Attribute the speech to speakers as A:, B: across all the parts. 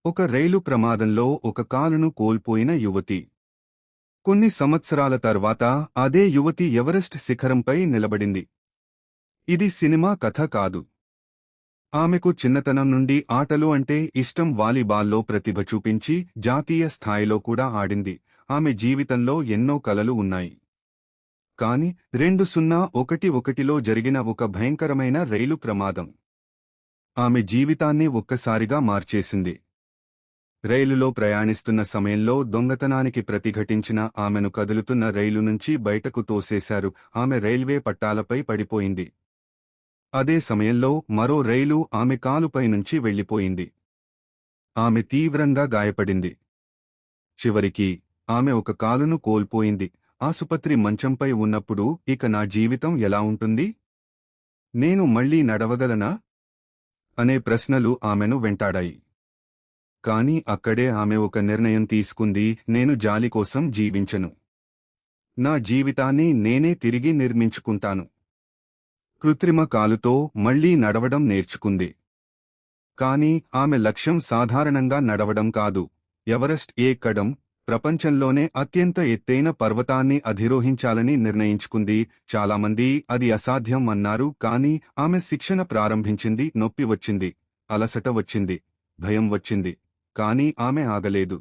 A: ఒక రైలు ప్రమాదంలో ఒక కాలును కోల్పోయిన యువతి. కొన్ని సంవత్సరాల తర్వాత అదే యువతి ఎవరెస్ట్ శిఖరంపై నిలబడింది. ఇది సినిమా కథ కాదు. ఆమెకు చిన్నతనం నుండి ఆటలు అంటే ఇష్టం. వాలీబాల్లో ప్రతిభ చూపించి జాతీయ స్థాయిలో కూడా ఆడింది. ఆమె జీవితంలో ఎన్నో కలలు ఉన్నాయి. కాని 2011లో జరిగిన ఒక భయంకరమైన రైలు ప్రమాదం ఆమె జీవితాన్ని ఒక్కసారిగా మార్చేసింది. రైలులో ప్రయాణిస్తున్న సమయంలో దొంగతనానికి ప్రతిఘటించిన ఆమెను కదులుతున్న రైలు నుంచి బయటకు తోసేశారు. ఆమె రైల్వే పట్టాలపై పడిపోయింది. అదే సమయంలో మరో రైలు ఆమె కాలుపై నుంచి వెళ్లిపోయింది. ఆమె తీవ్రంగా గాయపడింది. చివరికి ఆమె ఒక కాలును కోల్పోయింది. ఆసుపత్రి మంచంపై ఉన్నప్పుడు ఇక నా జీవితం ఎలా ఉంటుంది? నేను మళ్లీ నడవగలనా? అనే ప్రశ్నలు ఆమెను వెంటాడాయి. కాని అక్కడే ఆమె ఒక నిర్ణయం తీసుకుంది. నేను జాలి కోసం జీవించను. నా జీవితాన్ని నేనే తిరిగి నిర్మించుకుంటాను. కృత్రిమ కాలుతో మళ్లీ నడవడం నేర్చుకుంది. కాని ఆమె లక్ష్యం సాధారణంగా నడవడం కాదు, ఎవరెస్ట్ ఎక్కడం. ప్రపంచంలోనే అత్యంత ఎత్తైన పర్వతాన్ని అధిరోహించాలని నిర్ణయించుకుంది. చాలామంది అది అసాధ్యం అన్నారు. కాని ఆమె శిక్షణ ప్రారంభించింది. నొప్పి వచ్చింది, అలసట వచ్చింది, భయం వచ్చింది. కాని ఆమె ఆగలేదు.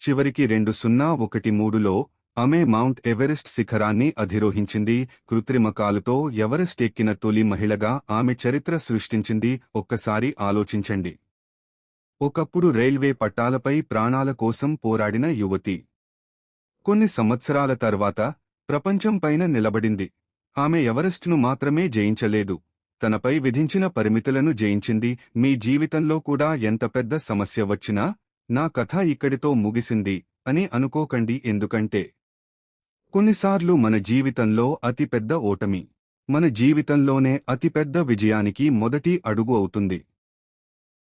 A: చివరికి 2013లో ఆమె మౌంట్ ఎవరెస్ట్ శిఖరాన్ని అధిరోహించింది. కృత్రిమ కాలుతో ఎవరెస్ట్ ఎక్కిన తొలి మహిళగా ఆమె చరిత్ర సృష్టించింది. ఒక్కసారి ఆలోచించండి. ఒకప్పుడు రైల్వే పట్టాలపై ప్రాణాల కోసం పోరాడిన యువతి కొన్ని సంవత్సరాల తర్వాత ప్రపంచం పైన నిలబడింది. ఆమె ఎవరెస్ట్ను మాత్రమే జయించలేదు, తనపై విధించిన పరిమితులను జయించింది. మీ జీవితంలో కూడా ఎంత పెద్ద సమస్య వచ్చినా నా కథ ఇక్కడితో ముగిసింది అని అనుకోకండి. ఎందుకంటే కొన్నిసార్లు మన జీవితంలో అతిపెద్ద ఓటమి మన జీవితంలోనే అతిపెద్ద విజయానికి మొదటి అడుగు అవుతుంది.